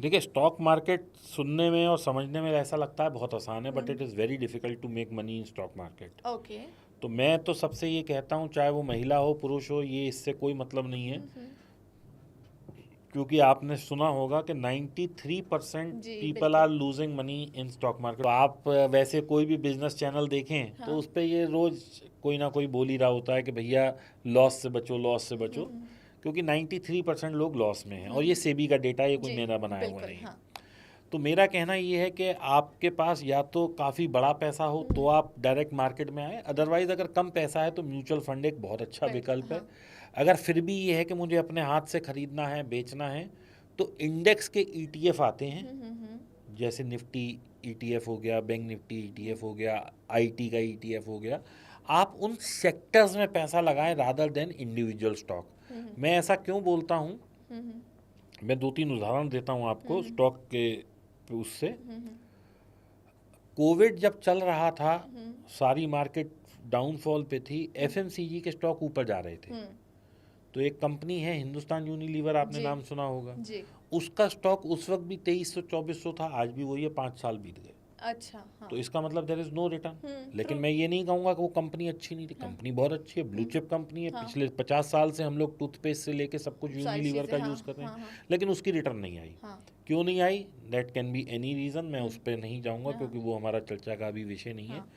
देखिए, stock market सुनने में और समझने में ऐसा लगता है बहुत आसान है, but it is very difficult to make money in stock market. Okay. तो मैं तो सबसे ये कहता हूँ, चाहे वो महिला हो पुरुष हो, ये इससे कोई मतलब नहीं है। क्योंकि आपने सुना होगा कि 93% जी पीपल आर बिल्कुल। Losing money in stock market. तो आप वैसे कोई भी बिजनेस चैनल देखें तो हाँ। उस पर ये रोज कोई ना कोई बोल ही रहा होता है कि भैया लॉस से बचो, लॉस से बचो। क्योंकि 93% लोग लॉस में हैं, और ये सेबी का डेटा, ये कोई जी मेरा बनाया हुआ बिल्कुल। नहीं है। हाँ। तो मेरा कहना ये है कि आपके पास या तो काफ़ी बड़ा पैसा हो तो आप डायरेक्ट मार्केट में आए, अदरवाइज अगर कम पैसा है तो म्यूचुअल फंड एक बहुत अच्छा बिल्कुल। विकल्प है। हाँ। अगर फिर भी ये है कि मुझे अपने हाथ से खरीदना है, बेचना है, तो इंडेक्स के ईटीएफ आते हैं, जैसे निफ्टी ईटीएफ हो गया, बैंक निफ्टी ईटीएफ हो गया, आईटी का ईटीएफ हो गया। आप उन सेक्टर्स में पैसा लगाएं रादर देन इंडिविजुअल स्टॉक। मैं ऐसा क्यों बोलता हूँ, मैं दो तीन उदाहरण देता हूँ आपको स्टॉक के उससे। कोविड जब चल रहा था, सारी मार्केट डाउनफॉल पे थी, एफएमसीजी के स्टॉक ऊपर जा रहे थे। तो एक कंपनी है हिंदुस्तान यूनिलीवर, आपने जी नाम सुना होगा। जी। उसका स्टॉक उस वक्त भी 2300-2400 था, आज भी वही है, 5 साल बीत गए। अच्छा। हाँ। तो इसका मतलब देयर इज नो रिटर्न। लेकिन ट्रू। मैं ये नहीं कहूँगा कि वो कंपनी अच्छी नहीं थी, हाँ। कंपनी बहुत अच्छी है, ब्लू चिप कंपनी है। हाँ। पिछले 50 साल से हम लोग टूथपेस्ट से लेके सब कुछ सारी यूनिलीवर चीजें। का हाँ यूज़ कर रहे हाँ हैं, हाँ। लेकिन उसकी रिटर्न नहीं आई। हाँ। क्यों नहीं आई, that can be any reason, मैं उस पर नहीं जाऊँगा हाँ। क्योंकि वो हमारा चर्चा का अभी विषय नहीं है। हाँ।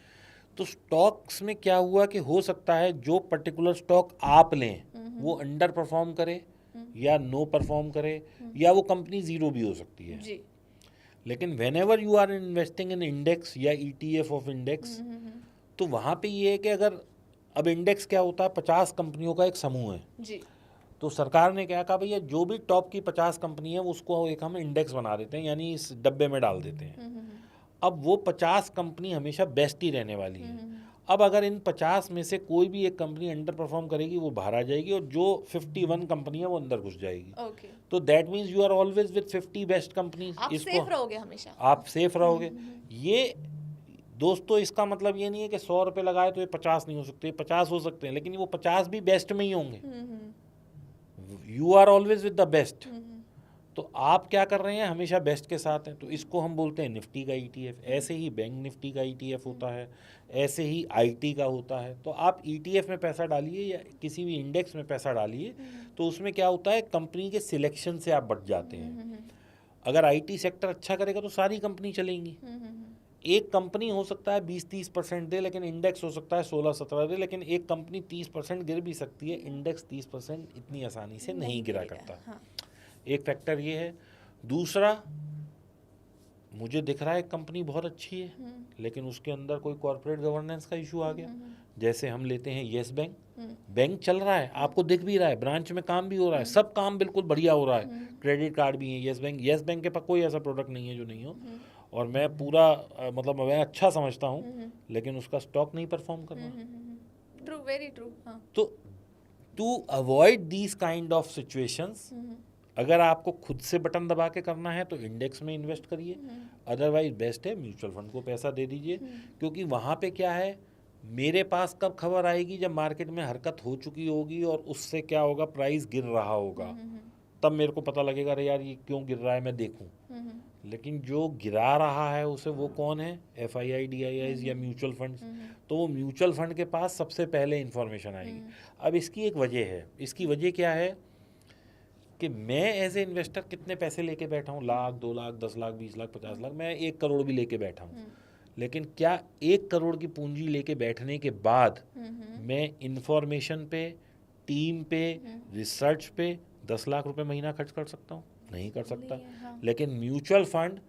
तो स्टॉक्स में क्या हुआ कि हो सकता है जो पर्टिकुलर स्टॉक आप लें वो अंडर परफॉर्म करे या नो परफॉर्म करे, या वो कंपनी ज़ीरो भी हो सकती है। जी। लेकिन whenever you are investing in index या ईटीएफ ऑफ इंडेक्स, तो वहाँ पे ये है कि अगर, अब इंडेक्स क्या होता है, 50 कंपनियों का एक समूह है। जी। तो सरकार ने क्या कहा, भैया जो भी टॉप की 50 कंपनी है उसको एक हम इंडेक्स बना देते हैं, यानी इस डब्बे में डाल देते हैं। अब वो 50 कंपनी हमेशा बेस्ट ही रहने वाली है। अब अगर इन 50 में से कोई भी एक कंपनी अंडर परफॉर्म करेगी, वो बाहर आ जाएगी, और जो 51 कंपनी है वो अंदर घुस जाएगी। ओके। तो that means you are always with 50 best companies. आप इसको सेफ रहोगे हमेशा। आप सेफ रहोगे। ये दोस्तों, इसका मतलब ये नहीं है कि 100 रुपये लगाए तो ये 50 नहीं हो सकते, 50 हो सकते हैं, लेकिन वो 50 भी बेस्ट में ही होंगे। You are always with the best. तो आप क्या कर रहे हैं, हमेशा बेस्ट के साथ हैं। तो इसको हम बोलते हैं निफ्टी का ईटीएफ। ऐसे ही बैंक निफ्टी का ईटीएफ होता है, ऐसे ही आईटी का होता है। तो आप ईटीएफ में पैसा डालिए या किसी भी इंडेक्स में पैसा डालिए, तो उसमें क्या होता है, कंपनी के सिलेक्शन से आप बच जाते हैं। अगर आईटी सेक्टर अच्छा करेगा तो सारी कंपनी चलेंगी। एक कंपनी हो सकता है 20-30% दे, लेकिन इंडेक्स हो सकता है 16-17 दे। लेकिन एक कंपनी 30% गिर भी सकती है, इंडेक्स 30% इतनी आसानी से नहीं गिरा करता। हाँ। एक फैक्टर ये है। दूसरा, मुझे दिख रहा है कंपनी बहुत अच्छी है, लेकिन उसके अंदर कोई कॉर्पोरेट गवर्नेंस का इशू आ गया। जैसे हम लेते हैं येस बैंक, बैंक चल रहा है, आपको दिख भी रहा है, ब्रांच में काम भी हो रहा है, सब काम बिल्कुल बढ़िया हो रहा है, क्रेडिट कार्ड भी है। येस बैंक के पास कोई ऐसा प्रोडक्ट नहीं है जो नहीं हो, और मैं पूरा मतलब मैं अच्छा समझता हूँ, लेकिन उसका स्टॉक नहीं परफॉर्म कर रहा। True, very true. हाँ। तो to avoid these kind of situations, अगर आपको खुद से बटन दबा के करना है तो इंडेक्स में इन्वेस्ट करिए, अदरवाइज बेस्ट है म्यूचुअल फंड को पैसा दे दीजिए। क्योंकि वहाँ पे क्या है, मेरे पास कब खबर आएगी, जब मार्केट में हरकत हो चुकी होगी और उससे क्या होगा, प्राइस गिर रहा होगा, तब मेरे को पता लगेगा, अरे यार ये क्यों गिर रहा है, मैं देखूं। लेकिन जो गिरा रहा है उसे वो कौन है, FII-DIIs या म्यूचुअल फंड्स। तो वो म्यूचुअल फंड के पास सबसे पहले इंफॉर्मेशन आएगी। अब इसकी एक वजह है, इसकी वजह क्या है कि मैं एज ए इन्वेस्टर कितने पैसे लेके बैठा हूँ, लाख, 2 लाख, 10 लाख, 20 लाख, 50 लाख, मैं 1 करोड़ भी लेके बैठा हूँ। लेकिन क्या 1 करोड़ की पूंजी लेके बैठने के बाद मैं इंफॉर्मेशन पे, टीम पे, रिसर्च पे 10 लाख रुपए महीना खर्च कर सकता हूँ? नहीं कर सकता। हाँ। लेकिन म्यूचुअल फंड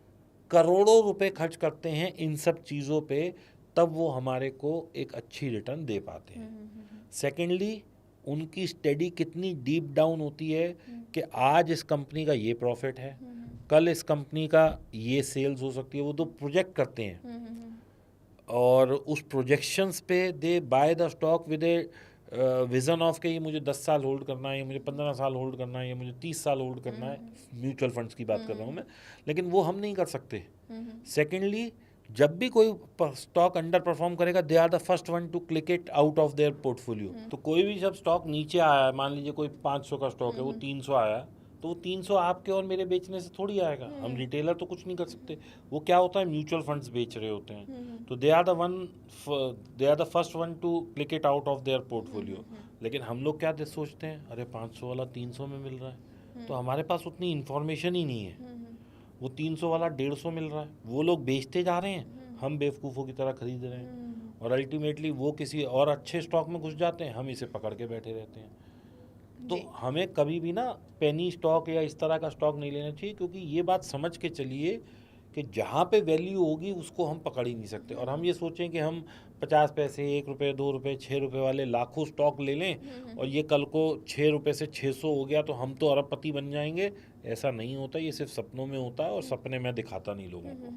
करोड़ों रुपए खर्च करते हैं इन सब चीज़ों पे, तब वो हमारे को एक अच्छी रिटर्न दे पाते हैं। सेकेंडली, उनकी स्टडी कितनी डीप डाउन होती है कि आज इस कंपनी का ये प्रॉफिट है, कल इस कंपनी का ये सेल्स हो सकती है, वो तो प्रोजेक्ट करते हैं। और उस प्रोजेक्शंस पे they buy the stock with a vision of के ये मुझे 10 साल होल्ड करना है, ये मुझे 15 साल होल्ड करना है, ये मुझे 30 साल होल्ड करना है। म्यूचुअल फंड्स की बात कर रहा हूँ मैं, लेकिन वो हम नहीं कर सकते। सेकेंडली, जब भी कोई स्टॉक अंडर परफॉर्म करेगा, they are the first one to click it out of their portfolio. तो कोई भी जब स्टॉक नीचे आया है, मान लीजिए कोई 500 का स्टॉक है, वो 300 आया, तो वो 300 आपके और मेरे बेचने से थोड़ी आएगा, हम रिटेलर तो कुछ नहीं कर सकते। वो क्या होता है, म्यूचुअल फंड्स बेच रहे होते हैं, तो they are the first one to click it out of their portfolio. लेकिन हम लोग क्या सोचते हैं, अरे 500 वाला 300 में मिल रहा है, तो हमारे पास उतनी इन्फॉर्मेशन ही नहीं है। वो 300 वाला 150 मिल रहा है, वो लोग बेचते जा रहे हैं, हम बेवकूफ़ों की तरह खरीद रहे हैं, और अल्टीमेटली वो किसी और अच्छे स्टॉक में घुस जाते हैं, हम इसे पकड़ के बैठे रहते हैं। तो हमें कभी भी ना पेनी स्टॉक या इस तरह का स्टॉक नहीं लेना चाहिए, क्योंकि ये बात समझ के चलिए कि जहाँ पे वैल्यू होगी उसको हम पकड़ ही नहीं सकते। और हम ये सोचें कि हम 50 पैसे, 1 रुपये, 2 रुपये, 6 रुपये वाले लाखों स्टॉक ले लें और ये कल को 6 रुपये से 600 हो गया तो हम तो अरबपति बन जाएंगे। ऐसा नहीं होता, ये सिर्फ सपनों में होता है, और सपने मैं दिखाता नहीं लोगों को।